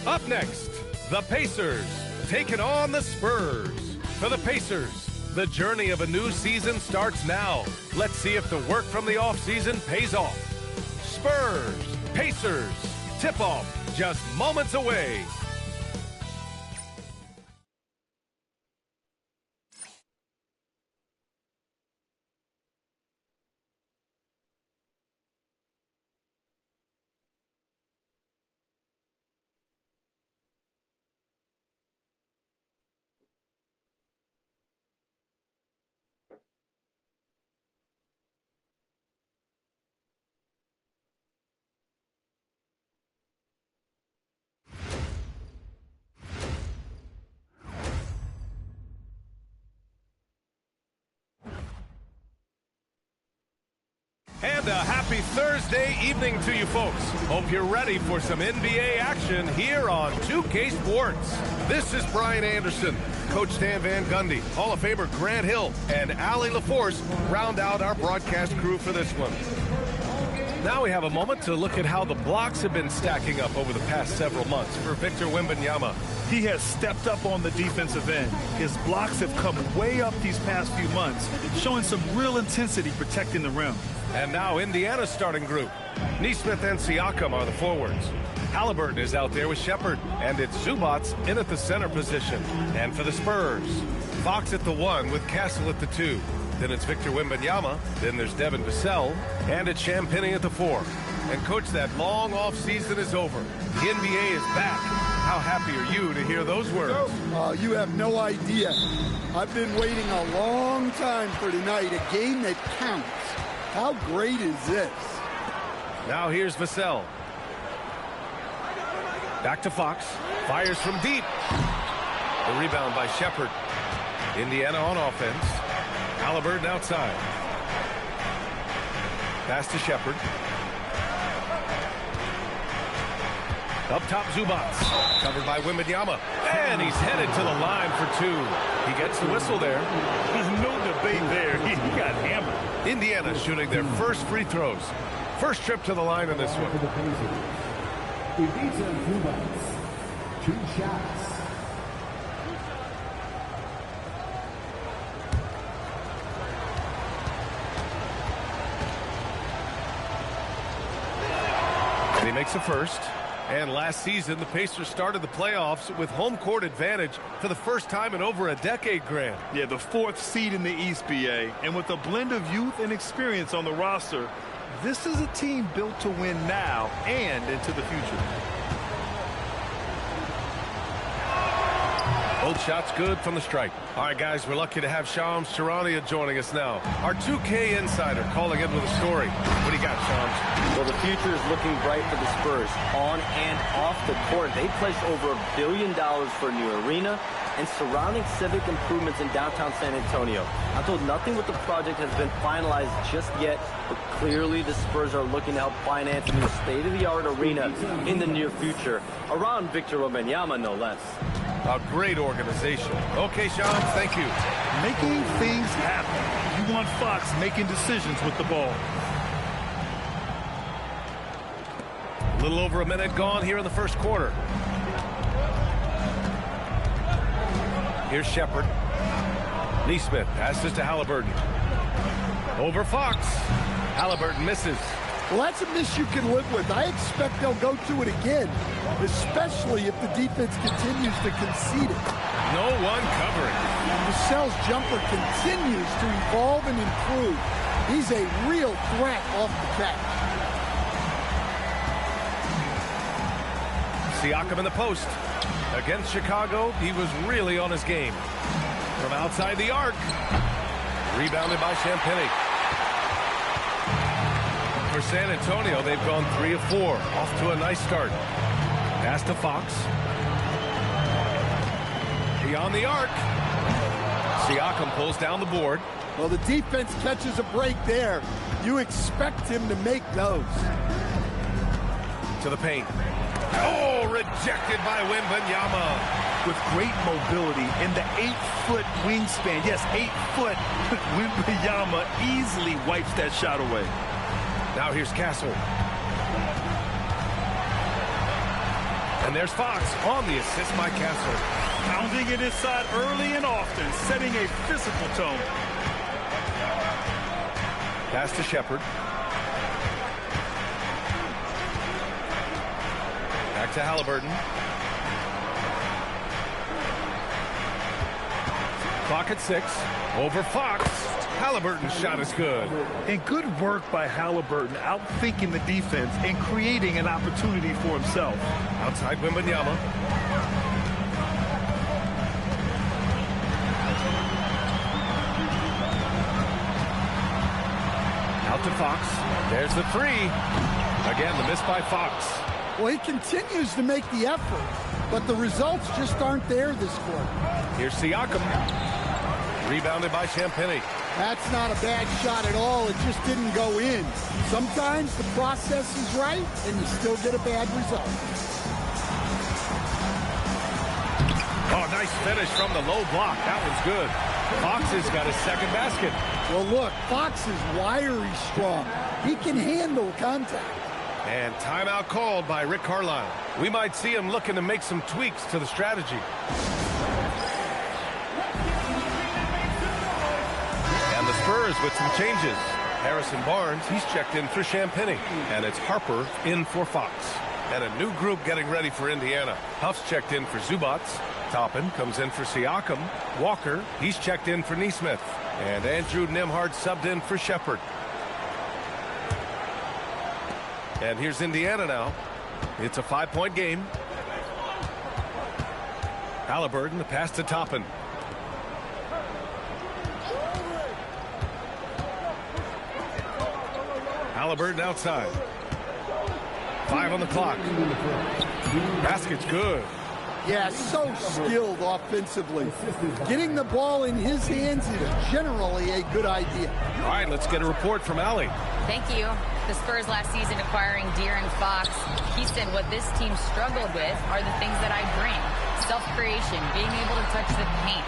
Up next, the Pacers taking on the Spurs. For the Pacers, the journey of a new season starts now. Let's see if the work from the offseason pays off. Spurs, Pacers, tip-off just moments away. And a happy Thursday evening to you folks. Hope you're ready for some NBA action here on 2K Sports. This is Brian Anderson. Coach Stan Van Gundy, Hall of Famer Grant Hill, and Allie LaForce round out our broadcast crew for this one. Now we have a moment to look at how the blocks have been stacking up over the past several months for Victor Wembanyama. He has stepped up on the defensive end. His blocks have come way up these past few months, showing some real intensity protecting the rim. And now Indiana's starting group. Nesmith and Siakam are the forwards. Haliburton is out there with Shepard, and it's Zubats in at the center position. And for the Spurs, Fox at the 1 with Castle at the 2. Then it's Victor Wembanyama, then there's Devin Vassell, and it's Champagnie at the 4. And Coach, that long off season is over. The NBA is back. How happy are you to hear those words? You have no idea. I've been waiting a long time for tonight, a game that counts. How great is this? Now here's Vassell. Back to Fox. Fires from deep. The rebound by Shepard. Indiana on offense. Haliburton outside. Pass to Shepard. Up top, Zubats. Covered by Wembanyama. And he's headed to the line for 2. He gets the whistle there. There's no debate there. He got hammered. Indiana shooting their first free throws. First trip to the line in this one. Zubats, 2 shots. And he makes a first. And last season, the Pacers started the playoffs with home court advantage for the first time in over a decade, Grant. Yeah, the 4th seed in the East, BA. And with a blend of youth and experience on the roster, this is a team built to win now and into the future. Both shots good from the stripe. All right, guys, we're lucky to have Shams Charania joining us now. Our 2K insider calling in with a story. What do you got, Shams? Well, the future is looking bright for the Spurs on and off the court. They pledged over $1 billion for a new arena and surrounding civic improvements in downtown San Antonio. I'm told nothing with the project has been finalized just yet, but clearly the Spurs are looking to help finance a new state-of-the-art arena in the near future, around Victor Wembanyama, no less. A great organization. Okay, Shams, thank you. Making things happen. You want Fox making decisions with the ball. A little over a minute gone here in the first quarter. Here's Shepard. Nesmith passes to Haliburton. Over Fox. Haliburton misses. Well, that's a miss you can live with. I expect they'll go to it again, especially if the defense continues to concede it. No one covering. Vassell's jumper continues to evolve and improve. He's a real threat off the catch. Siakam in the post. Against Chicago, he was really on his game. From outside the arc. Rebounded by Champagnie. For San Antonio, they've gone 3 of 4. Off to a nice start. Pass to Fox. Beyond the arc. Siakam pulls down the board. Well, the defense catches a break there. You expect him to make those. To the paint. Oh, rejected by Wembanyama. With great mobility and the 8-foot wingspan. Yes, 8 foot. Wembanyama easily wipes that shot away. Now here's Castle. And there's Fox on the assist by Castle. Pounding it inside early and often, setting a physical tone. Pass to Shepard. Back to Haliburton. Clock at 6. Over Fox. Haliburton's shot is good. And good work by Haliburton, outthinking the defense and creating an opportunity for himself. Outside Wembanyama. Out to Fox. There's the 3. Again, the miss by Fox. Well, he continues to make the effort, but the results just aren't there this quarter. Here's Siakam. Rebounded by Champagnie. That's not a bad shot at all. It just didn't go in. Sometimes the process is right, and you still get a bad result. Oh, nice finish from the low block. That one's good. Fox has got his second basket. Well, look, Fox is wiry strong. He can handle contact. And timeout called by Rick Carlisle. We might see him looking to make some tweaks to the strategy. And the Spurs with some changes. Harrison Barnes, he's checked in for Champagnie. And it's Harper in for Fox. And a new group getting ready for Indiana. Huff's checked in for Zubats. Toppin comes in for Siakam. Walker, he's checked in for Nesmith. And Andrew Nembhard subbed in for Shepard. And here's Indiana now. It's a 5-point game. Haliburton, the pass to Toppin. Haliburton outside. 5 on the clock. Basket's good. Yeah, so skilled offensively. Getting the ball in his hands is generally a good idea. All right, let's get a report from Allie. Thank you. The Spurs last season acquiring De'Aaron Fox. He said what this team struggled with are the things that I bring. Self-creation, being able to touch the paint,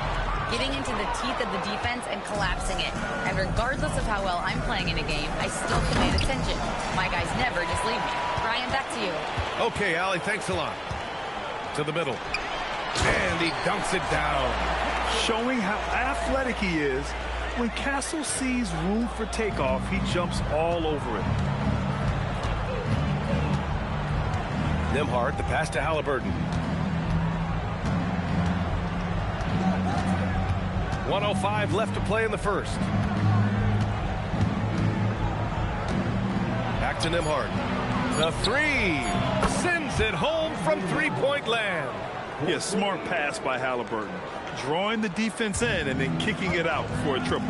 getting into the teeth of the defense and collapsing it. And regardless of how well I'm playing in a game, I still command attention. My guys never just leave me. Brian, back to you. Okay, Allie, thanks a lot. To the middle. And he dunks it down. Showing how athletic he is. When Castle sees room for takeoff, he jumps all over it. Nembhard, the pass to Haliburton. 1:05 left to play in the first. Back to Nembhard. The 3 sends it home from three-point land. Yeah, smart pass by Haliburton. Drawing the defense in and then kicking it out for a triple.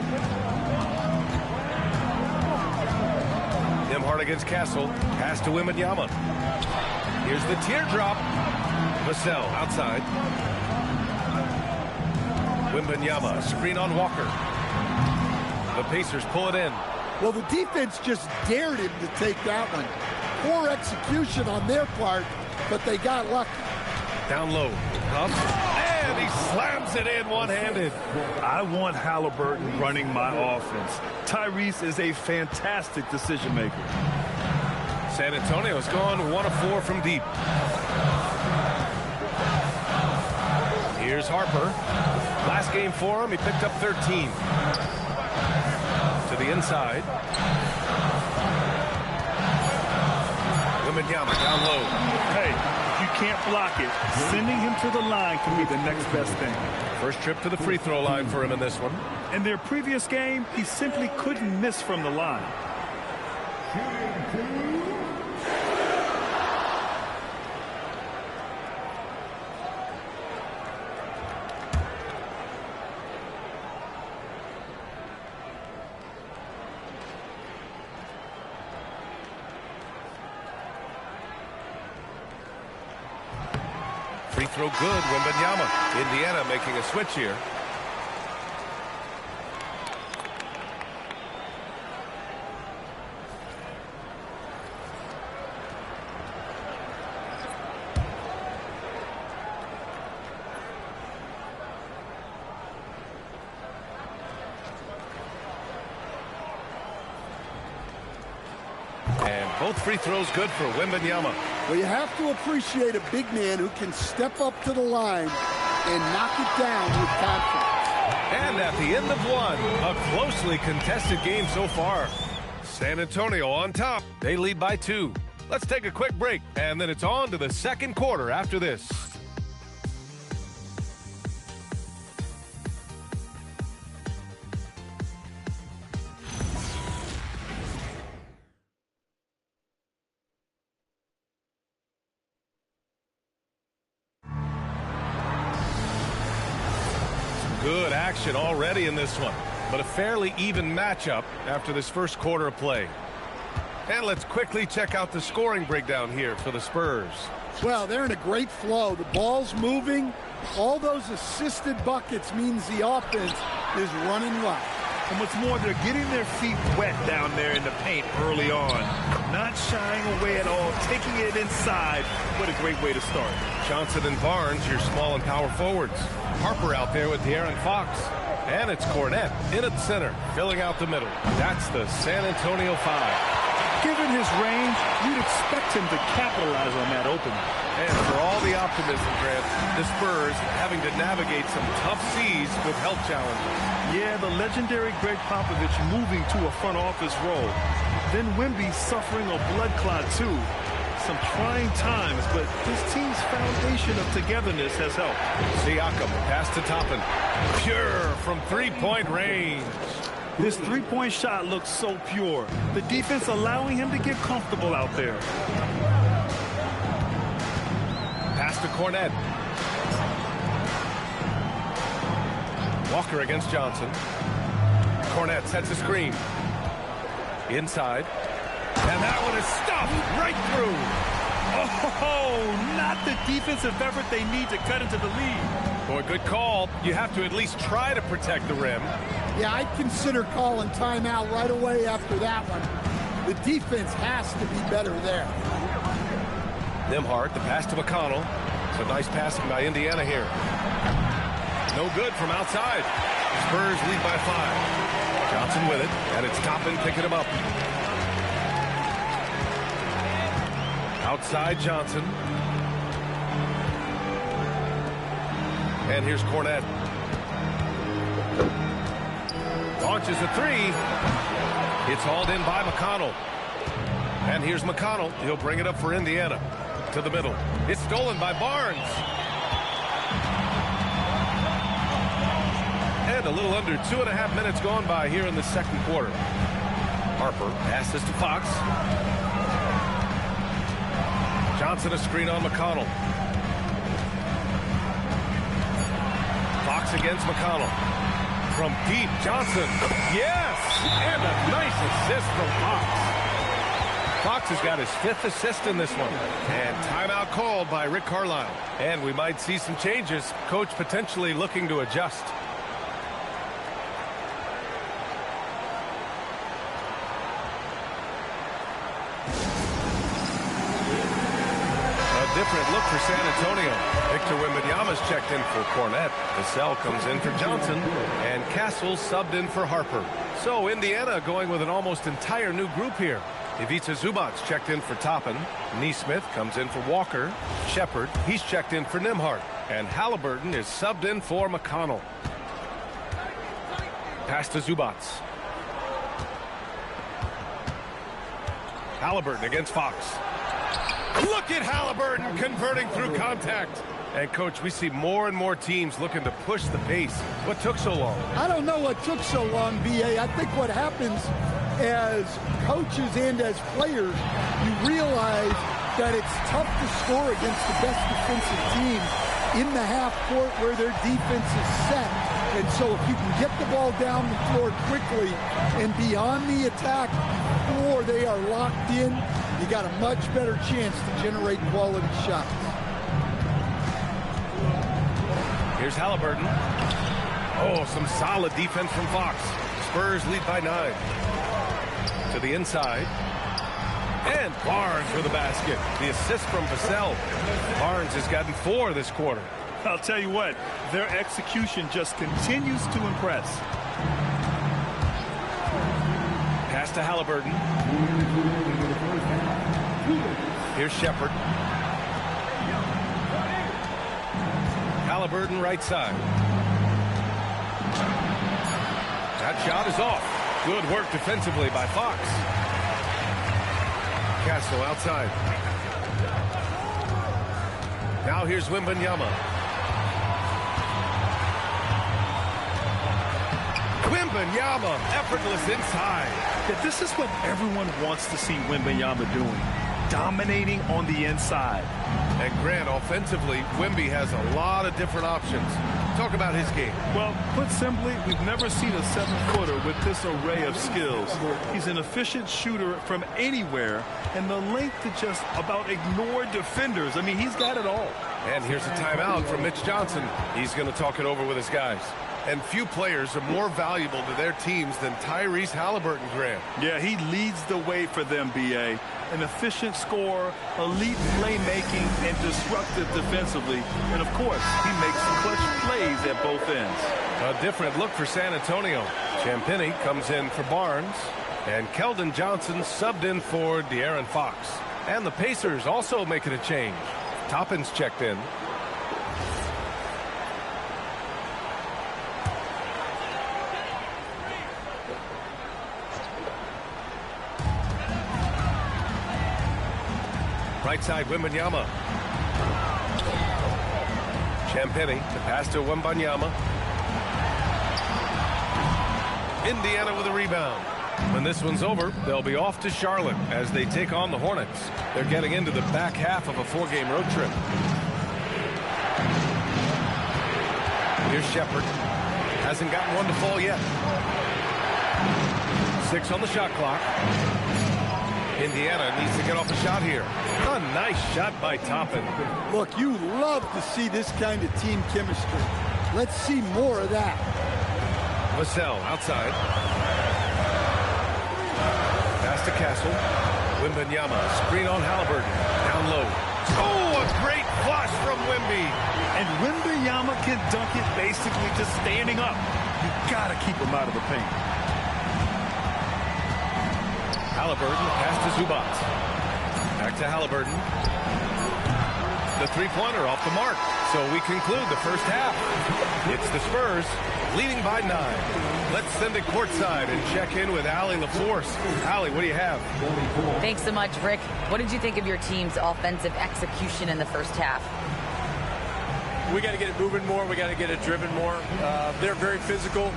Nembhard against Castle. Pass to Wembanyama. Here's the teardrop. Vassell outside. Wembanyama, screen on Walker. The Pacers pull it in. Well, the defense just dared him to take that one. Poor execution on their part, but they got lucky. Down low. Up. And he slams it in one-handed. I want Haliburton running my offense. Tyrese is a fantastic decision maker. San Antonio's gone 1 of 4 from deep. Here's Harper. Last game for him, he picked up 13. To the inside. Wembanyama down low. Hey, if you can't block it, sending him to the line can be the next best thing. First trip to the free throw line for him in this one. In their previous game, he simply couldn't miss from the line. Free throw good, Wembanyama. Indiana making a switch here. And both free throws good for Wembanyama. Well, you have to appreciate a big man who can step up to the line and knock it down with confidence. And at the end of one, a closely contested game so far. San Antonio on top. They lead by 2. Let's take a quick break, and then it's on to the second quarter after this. Good action already in this one, but a fairly even matchup after this first quarter of play. And let's quickly check out the scoring breakdown here for the Spurs. Well, they're in a great flow. The ball's moving. All those assisted buckets means the offense is running wild. And what's more, they're getting their feet wet down there in the paint early on. Not shying away at all, taking it inside. What a great way to start. Johnson and Barnes, your small and power forwards. Harper out there with De'Aaron Fox. And it's Cornette in at center, filling out the middle. That's the San Antonio 5. Given his range, you'd expect him to capitalize on that opening. And for all the optimism, Grant, the Spurs having to navigate some tough seas with health challenges. Yeah, the legendary Greg Popovich moving to a front office role. Then Wemby suffering a blood clot too. Some trying times, but this team's foundation of togetherness has helped. Siakam pass to Toppin. Pure from three-point range. This three-point shot looks so pure. The defense allowing him to get comfortable out there. Pass to Cornette. Walker against Johnson. Cornette sets a screen. Inside. And that one is stuffed right through. Oh, not the defensive effort they need to cut into the lead. Boy, good call. You have to at least try to protect the rim. Yeah, I'd consider calling timeout right away after that one. The defense has to be better there. Nembhard, the pass to McConnell. It's a nice passing by Indiana here. No good from outside. Spurs lead by 5. Johnson with it, and it's Toppin picking him up. Outside Johnson. And here's Cornette. Launches a 3. It's hauled in by McConnell. And here's McConnell. He'll bring it up for Indiana. To the middle. It's stolen by Barnes. And a little under 2.5 minutes gone by here in the second quarter. Harper passes to Fox. Johnson a screen on McConnell. Fox against McConnell. From deep, Johnson. Yes! And a nice assist from Fox. Fox has got his 5th assist in this one. And timeout called by Rick Carlisle. And we might see some changes. Coach potentially looking to adjust. Different look for San Antonio. Victor Wembanyama's checked in for Cornette. Vassell comes in for Johnson. And Castle subbed in for Harper. So Indiana going with an almost entire new group here. Ivica Zubac's checked in for Toppin. Neesmith comes in for Walker. Shepard, he's checked in for Nembhard. And Haliburton is subbed in for McConnell. Pass to Zubac. Haliburton against Fox. Look at Haliburton converting through contact. And, Coach, we see more and more teams looking to push the pace. What took so long? I don't know what took so long, B.A. I think what happens as coaches and as players, you realize that it's tough to score against the best defensive team in the half court where their defense is set. And so if you can get the ball down the floor quickly and beyond the attack before they are locked in, you got a much better chance to generate quality shots. Here's Haliburton. Oh, some solid defense from Fox. Spurs lead by 9. To the inside. And Barnes for the basket. The assist from Vassell. Barnes has gotten 4 this quarter. I'll tell you what, their execution just continues to impress. Pass to Haliburton. Here's Shepard. Haliburton right side. That shot is off. Good work defensively by Fox. Castle outside. Now here's Wembanyama. Wembanyama, effortless inside. Yeah, this is what everyone wants to see Wembanyama doing. Dominating on the inside. And Grant, offensively, Wemby has a lot of different options. Talk about his game. Well, put simply, we've never seen a seven-footer with this array of skills. He's an efficient shooter from anywhere, and the length to just about ignore defenders. I mean, he's got it all. And here's a timeout from Mitch Johnson. He's going to talk it over with his guys. And few players are more valuable to their teams than Tyrese Haliburton, Grant. Yeah, he leads the way for them, B.A. An efficient scorer, elite playmaking, and disruptive defensively. And, of course, he makes clutch plays at both ends. A different look for San Antonio. Champagnie comes in for Barnes. And Keldon Johnson subbed in for De'Aaron Fox. And the Pacers also making a change. Toppin's checked in. Right side, Wembanyama. Champagnie, the pass to Wembanyama. Indiana with a rebound. When this one's over, they'll be off to Charlotte as they take on the Hornets. They're getting into the back half of a 4-game road trip. Here's Shepard. Hasn't gotten one to fall yet. 6 on the shot clock. Indiana needs to get off a shot here. A nice shot by Toppin. Look, you love to see this kind of team chemistry. Let's see more of that. Vassell outside. Pass to Castle. Wembanyama, screen on Haliburton. Down low. Oh, a great flush from Wemby. And Wembanyama can dunk it basically just standing up. You got to keep him out of the paint. Haliburton, pass to Zubac. Back to Haliburton. The three-pointer off the mark. So we conclude the first half. It's the Spurs leading by 9. Let's send it courtside and check in with Allie LaForce. Allie, what do you have? Thanks so much, Rick. What did you think of your team's offensive execution in the first half? We got to get it moving more. We got to get it driven more. They're very physical.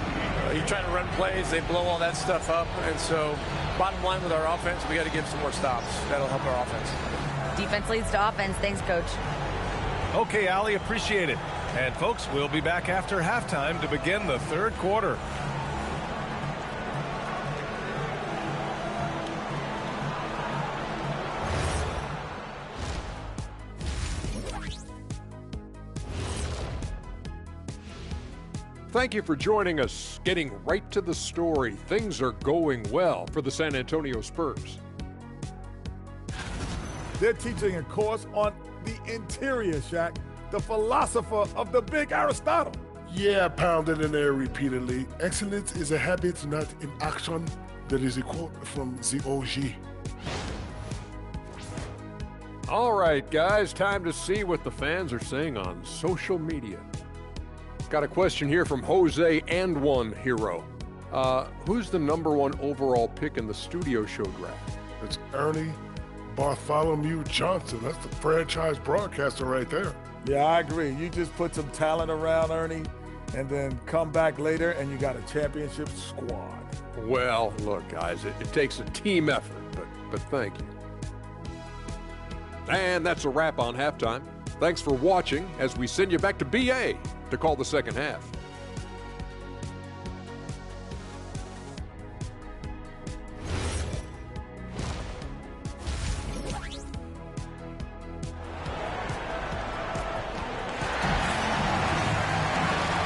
You're trying to run plays. They blow all that stuff up. And so bottom line with our offense, we got to give some more stops. That'll help our offense. Defense leads to offense. Thanks, Coach. Okay, Allie, appreciate it. And, folks, we'll be back after halftime to begin the third quarter. Thank you for joining us. Getting right to the story, things are going well for the San Antonio Spurs. They're teaching a course on the interior, Shaq, the philosopher of the big Aristotle. Yeah, pounded in there repeatedly. Excellence is a habit, not an action. That is a quote from the OG. All right, guys, time to see what the fans are saying on social media. Got a question here from Jose and One Hero. Who's the #1 overall pick in the studio show draft? It's Ernie Bartholomew Johnson. That's the franchise broadcaster right there. Yeah, I agree. You just put some talent around Ernie and then come back later and you got a championship squad. Well, look, guys, it takes a team effort, but thank you. And that's a wrap on halftime. Thanks for watching as we send you back to BA to call the second half.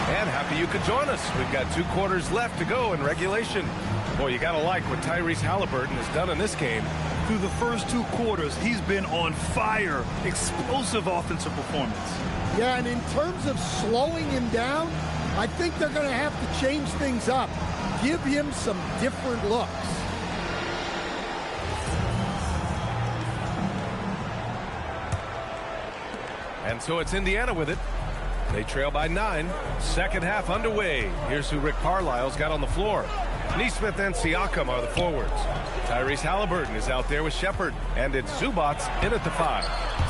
And happy you could join us. We've got 2 quarters left to go in regulation. Boy, you got to like what Tyrese Haliburton has done in this game. Through the first 2 quarters, he's been on fire. Explosive offensive performance. Yeah, and in terms of slowing him down, I think they're going to have to change things up. Give him some different looks. And so it's Indiana with it. They trail by 9. Second half underway. Here's who Rick Carlisle's got on the floor. Neesmith and Siakam are the forwards. Tyrese Haliburton is out there with Shepard. And it's Zubats in at the 5.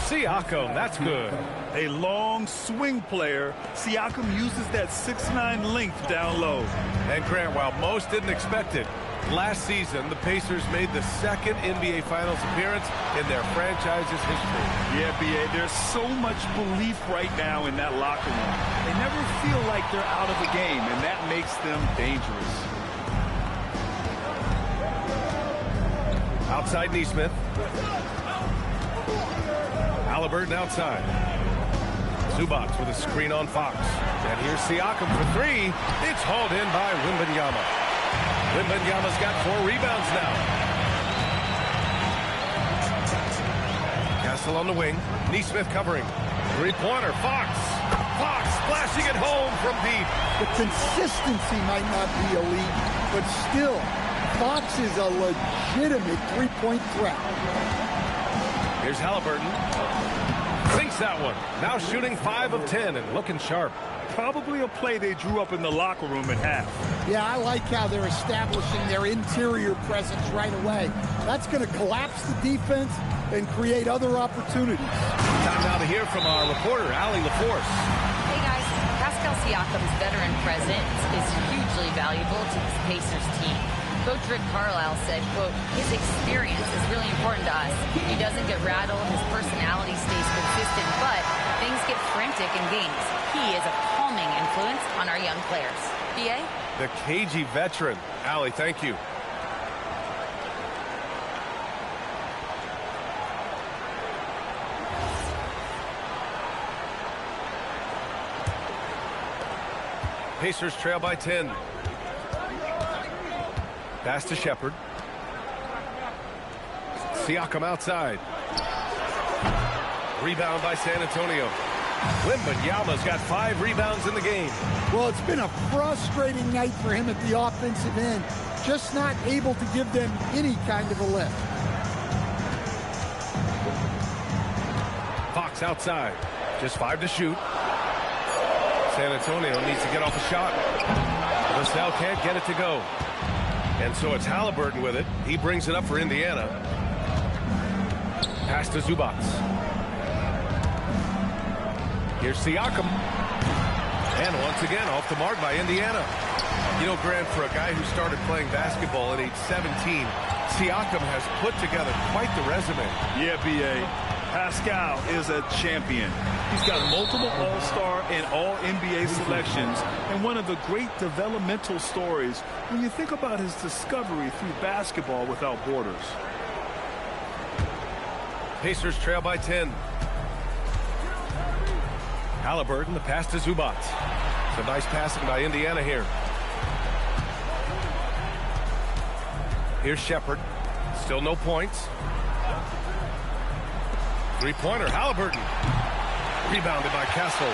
Siakam, that's good. A long swing player. Siakam uses that 6'9" length down low. And Grant, while most didn't expect it, last season the Pacers made the second NBA Finals appearance in their franchise's history. Yeah, B.A., there's so much belief right now in that locker room. They never feel like they're out of a game, and that makes them dangerous. Outside Neesmith. Haliburton outside. Zubats with a screen on Fox. And here's Siakam for 3. It's hauled in by Wembanyama. Wembanyama's got 4 rebounds now. Castle on the wing. Neesmith covering. Three-pointer. Fox. Fox splashing it home from deep. The consistency might not be elite, but still, Fox is a legitimate three-point threat. Here's Haliburton. Sinks that one. Now shooting 5 of 10 and looking sharp. Probably a play they drew up in the locker room at half. Yeah, I like how they're establishing their interior presence right away. That's going to collapse the defense and create other opportunities. Time now to hear from our reporter, Allie LaForce. Hey guys, Pascal Siakam's veteran presence is hugely valuable to this Pacers team. Coach Rick Carlisle said, quote, his experience is really important to us. He doesn't get rattled, his personality stays consistent, but things get frantic in games. He is a calming influence on our young players. B.A.? The cagey veteran. Allie, thank you. Pacers trail by 10. Pass to Shepard. Siakam outside. Rebound by San Antonio. Wembanyama's got 5 rebounds in the game. Well, it's been a frustrating night for him at the offensive end. Just not able to give them any kind of a lift. Fox outside. Just 5 to shoot. San Antonio needs to get off a shot. Vassell can't get it to go. And so it's Haliburton with it. He brings it up for Indiana. Pass to Zubats. Here's Siakam. And once again, off the mark by Indiana. You know, Grant, for a guy who started playing basketball at age 17, Siakam has put together quite the resume. Yeah, B.A. Pascal is a champion. He's got multiple All-Star and All-NBA selections, and one of the great developmental stories when you think about his discovery through basketball without borders. Pacers trail by 10. Haliburton, the pass to Zubats. Some nice passing by Indiana here. Here's Shepard. Still no points. Three-pointer, Haliburton. Rebounded by Castle.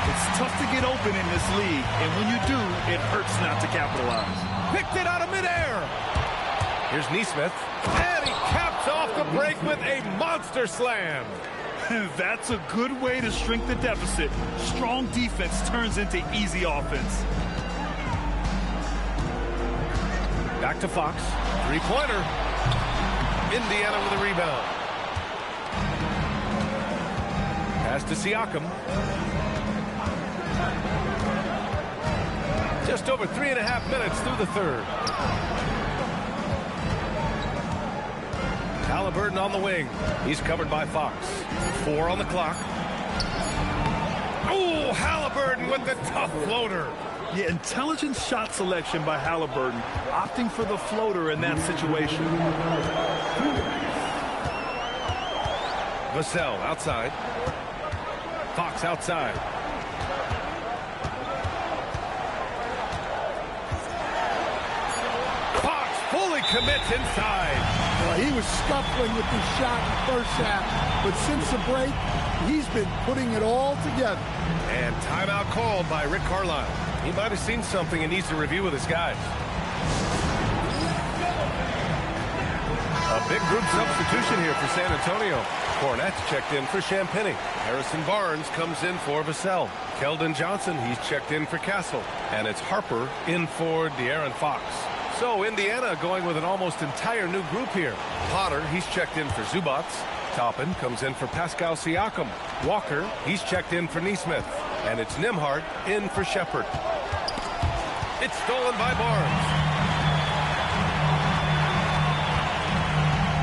It's tough to get open in this league, and when you do, it hurts not to capitalize. Picked it out of midair. Here's Neesmith. And he caps off the break with a monster slam. That's a good way to shrink the deficit. Strong defense turns into easy offense. Back to Fox. Three-pointer. Indiana with a rebound. Pass to Siakam. Just over 3.5 minutes through the third. Haliburton on the wing. He's covered by Fox. 4 on the clock. Oh, Haliburton with the tough floater. Yeah, intelligent shot selection by Haliburton, opting for the floater in that situation. Vassell outside. Fox outside. Fox fully commits inside. Well, he was scuffling with his shot in the first half, but since the break, he's been putting it all together. And timeout called by Rick Carlisle. He might have seen something and needs to review with his guys. A big group substitution here for San Antonio. Cornett's checked in for Champagny. Harrison Barnes comes in for Vassell. Keldon Johnson, he's checked in for Castle. And it's Harper in for De'Aaron Fox. So Indiana going with an almost entire new group here. Potter, he's checked in for Zubac. Toppin comes in for Pascal Siakam. Walker, he's checked in for Nesmith. And it's Nembhard in for Shepherd. It's stolen by Barnes.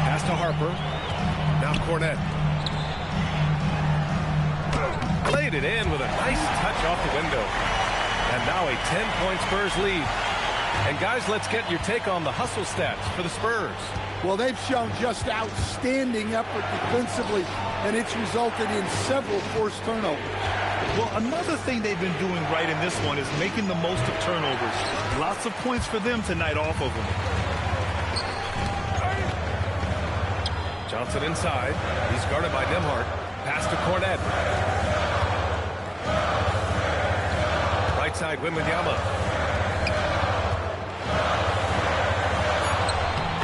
Pass to Harper. Now Cornett. Played it in with a nice touch off the window. And now a 10-point Spurs lead. And guys, let's get your take on the hustle stats for the Spurs. Well, they've shown just outstanding effort defensively, and it's resulted in several forced turnovers. Well, another thing they've been doing right in this one is making the most of turnovers. Lots of points for them tonight off of them. Johnson inside. He's guarded by Nembhard. Pass to Cornett. Right side, Wembanyama.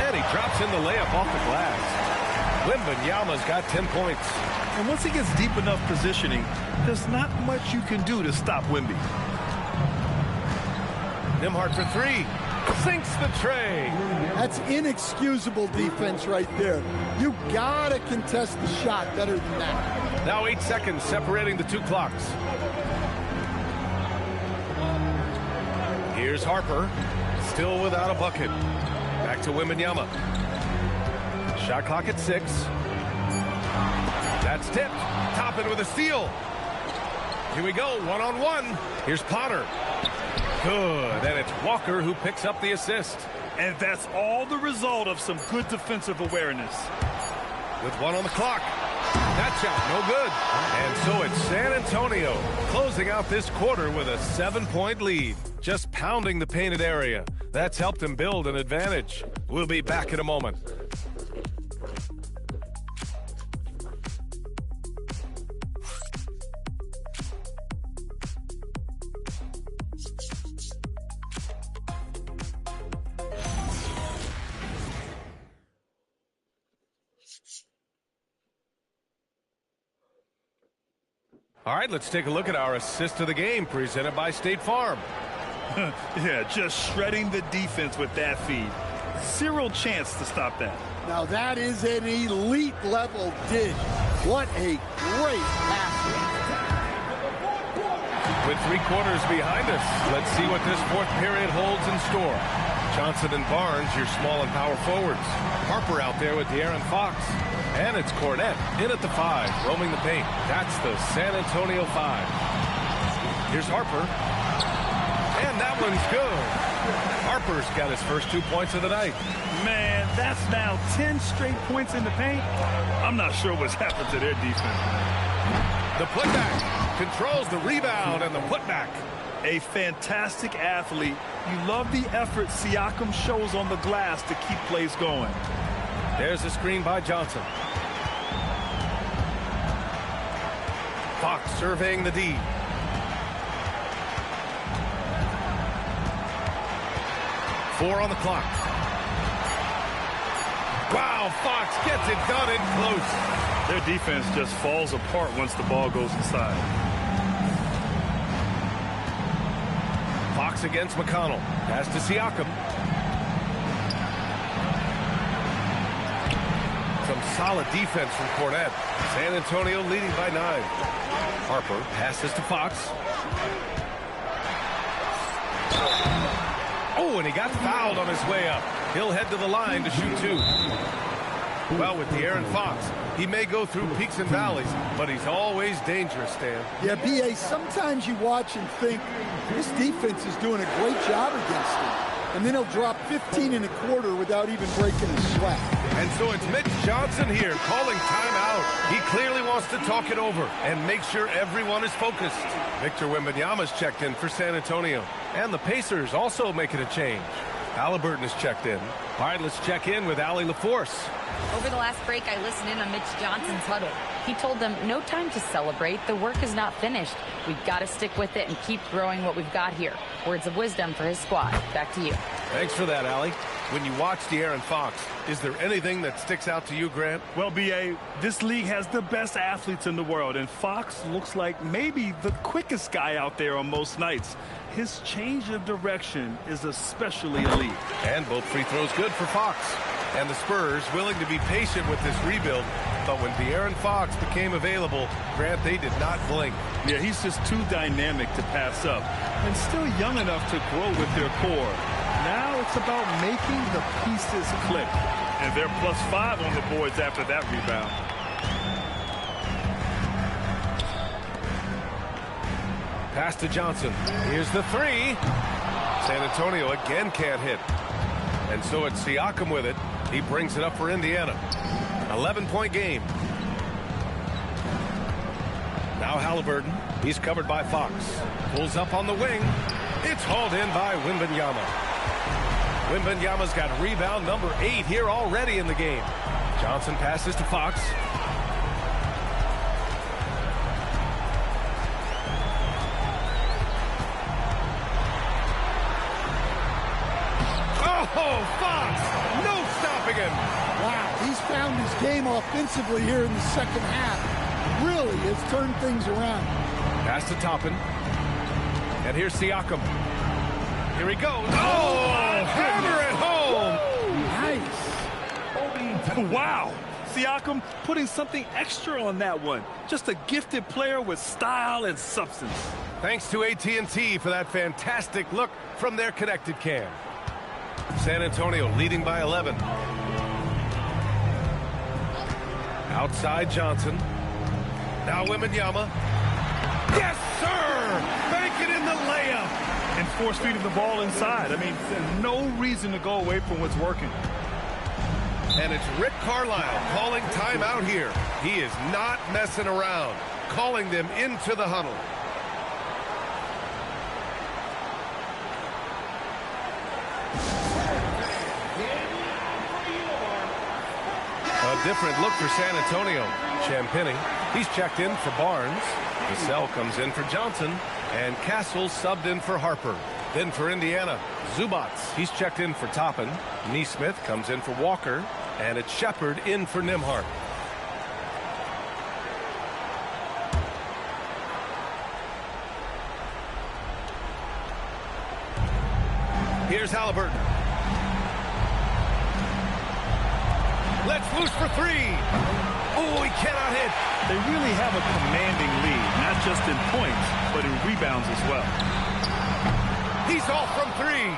And he drops in the layup off the glass. Wembanyama's got 10 points. And once he gets deep enough positioning, there's not much you can do to stop Wemby. Nembhard for three. Sinks the tray. That's inexcusable defense right there. You gotta contest the shot better than that. Now 8 seconds separating the two clocks. Here's Harper, still without a bucket. Back to Wembanyama. Shot clock at 6. That's tipped. Toppin with a steal. Here we go, one-on-one. Here's Potter. Good, and it's Walker who picks up the assist. And that's all the result of some good defensive awareness. With 1 on the clock. That shot, no good. And so it's San Antonio closing out this quarter with a 7-point lead. Just pounding the painted area. That's helped them build an advantage. We'll be back in a moment. All right, let's take a look at our assist of the game presented by State Farm. Yeah, just shredding the defense with that feed. Zero chance to stop that. Now that is an elite level dish. What a great pass. With 3 quarters behind us, let's see what this 4th period holds in store. Johnson and Barnes, your small and power forwards. Harper out there with De'Aaron Fox. And it's Cornett in at the 5, roaming the paint. That's the San Antonio 5. Here's Harper. And that one's good. Harper's got his first 2 points of the night. Man, that's now 10 straight points in the paint. I'm not sure what's happened to their defense. The putback controls the rebound and the putback. A fantastic athlete. You love the effort Siakam shows on the glass to keep plays going. There's a screen by Johnson. Fox surveying the D. Four on the clock. Wow, Fox gets it done in close. Their defense just falls apart once the ball goes inside. Fox against McConnell. Pass to Siakam. Some solid defense from Cornett. San Antonio leading by 9. Harper passes to Fox. Oh, and he got fouled on his way up. He'll head to the line to shoot 2. Well, with De'Aaron Fox, he may go through peaks and valleys, but he's always dangerous, Stan. Yeah, B.A., sometimes you watch and think, this defense is doing a great job against him. And then he'll drop 15 and a quarter without even breaking a sweat. And so it's Mitch Johnson here calling timeout. He clearly wants to talk it over and make sure everyone is focused. Victor Wembanyama's checked in for San Antonio. And the Pacers also making a change. Haliburton is checked in. All right, let's check in with Allie LaForce. Over the last break, I listened in on Mitch Johnson's huddle. He told them, no time to celebrate. The work is not finished. We've got to stick with it and keep growing what we've got here. Words of wisdom for his squad. Back to you. Thanks for that, Allie. When you watch De'Aaron Fox, is there anything that sticks out to you, Grant? Well, B.A., this league has the best athletes in the world, and Fox looks like maybe the quickest guy out there on most nights. His change of direction is especially elite. And both free throws good for Fox. And the Spurs willing to be patient with this rebuild, but when De'Aaron Fox became available, Grant, they did not blink. Yeah, he's just too dynamic to pass up, and still young enough to grow with their core. Now it's about making the pieces click. And they're +5 on the boards after that rebound. Pass to Johnson. Here's the three. San Antonio again can't hit. And so it's Siakam with it. He brings it up for Indiana. 11-point game. Now Haliburton. He's covered by Fox. Pulls up on the wing. It's hauled in by Wembanyama. Wembanyama's got rebound number 8 here already in the game. Johnson passes to Fox. Oh, Fox! No stopping him! Wow, he's found his game offensively here in the second half. Really has turned things around. Pass to Toppin. And here's Siakam. Here he goes. Oh, hammer it home! Nice. Wow. Siakam putting something extra on that one. Just a gifted player with style and substance. Thanks to AT&T for that fantastic look from their connected cam. San Antonio leading by 11. Outside Johnson. Now Wembanyama. Yes, sir! Make it in the layup! And force feeding the ball inside. I mean, there's no reason to go away from what's working. And it's Rick Carlisle calling timeout here. He is not messing around, calling them into the huddle. A different look for San Antonio. Champagny, he's checked in for Barnes. Vassell comes in for Johnson. And Castle subbed in for Harper. Then for Indiana, Zubats. He's checked in for Toppin. Neesmith comes in for Walker. And it's Shepard in for Nembhard. Here's Haliburton. Let's loose for three. Oh, he cannot hit. They really have a commanding lead, not just in points, but in rebounds as well. He's off from three.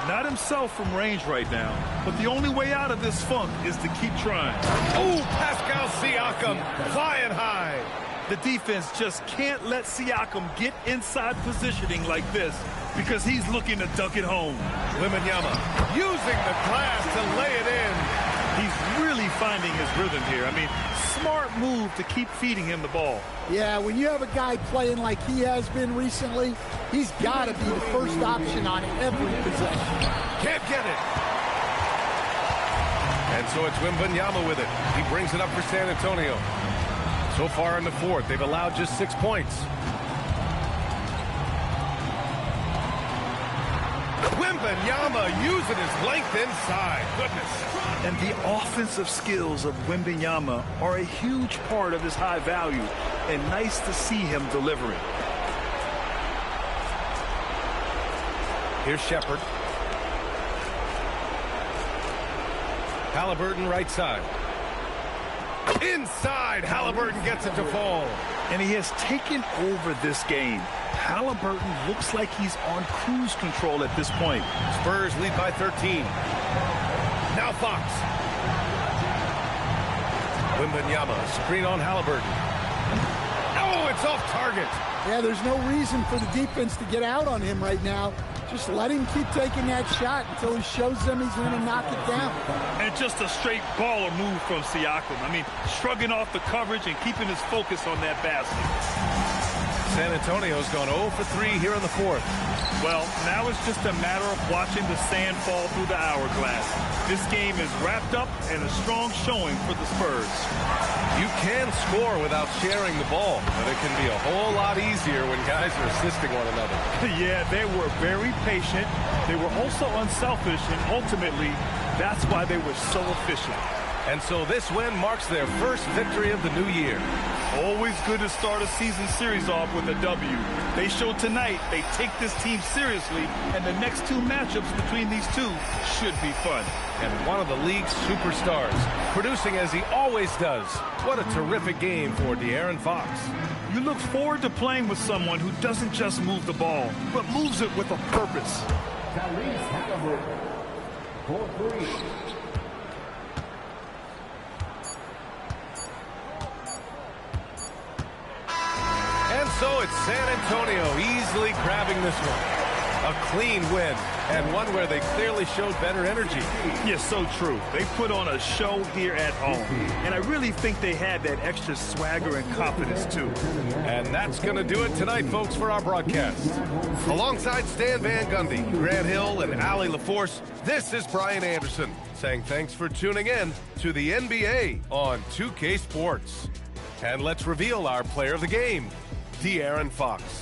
Not himself from range right now, but the only way out of this funk is to keep trying. Oh, Pascal Siakam flying high. The defense just can't let Siakam get inside positioning like this because he's looking to dunk it home. Wembanyama using the glass to lay it in. He's really finding his rhythm here. I mean, smart move to keep feeding him the ball. Yeah, when you have a guy playing like he has been recently, he's got to be the first option on every possession. Can't get it. And so it's Wembanyama with it. He brings it up for San Antonio. So far in the fourth, they've allowed just 6 points. Wembanyama using his length inside. Goodness. And the offensive skills of Wembanyama are a huge part of his high value, and nice to see him delivering. Here's Shepard. Haliburton right side. Inside, Haliburton gets it to fall. And he has taken over this game. Haliburton looks like he's on cruise control at this point. Spurs lead by 13. Now Fox. Wembanyama, screen on Haliburton. Oh, it's off target. Yeah, there's no reason for the defense to get out on him right now. Just let him keep taking that shot until he shows them he's going to knock it down. And just a straight baller move from Siakam. I mean, shrugging off the coverage and keeping his focus on that basket. San Antonio's gone 0 for 3 here in the fourth. Well, now it's just a matter of watching the sand fall through the hourglass. This game is wrapped up and a strong showing for the Spurs. You can score without sharing the ball, but it can be a whole lot easier when guys are assisting one another. Yeah, they were very patient. They were also unselfish, and ultimately, that's why they were so efficient. And so this win marks their first victory of the new year. Always good to start a season series off with a W. They showed tonight they take this team seriously, and the next two matchups between these two should be fun. And one of the league's superstars, producing as he always does. What a terrific game for De'Aaron Fox. You look forward to playing with someone who doesn't just move the ball, but moves it with a purpose. Haliburton for 3. And so it's San Antonio easily grabbing this one. A clean win, and one where they clearly showed better energy. Yes, so true. They put on a show here at home, and I really think they had that extra swagger and confidence, too. And that's going to do it tonight, folks, for our broadcast. Alongside Stan Van Gundy, Grant Hill, and Allie LaForce, this is Brian Anderson saying thanks for tuning in to the NBA on 2K Sports. And let's reveal our player of the game, De'Aaron Fox.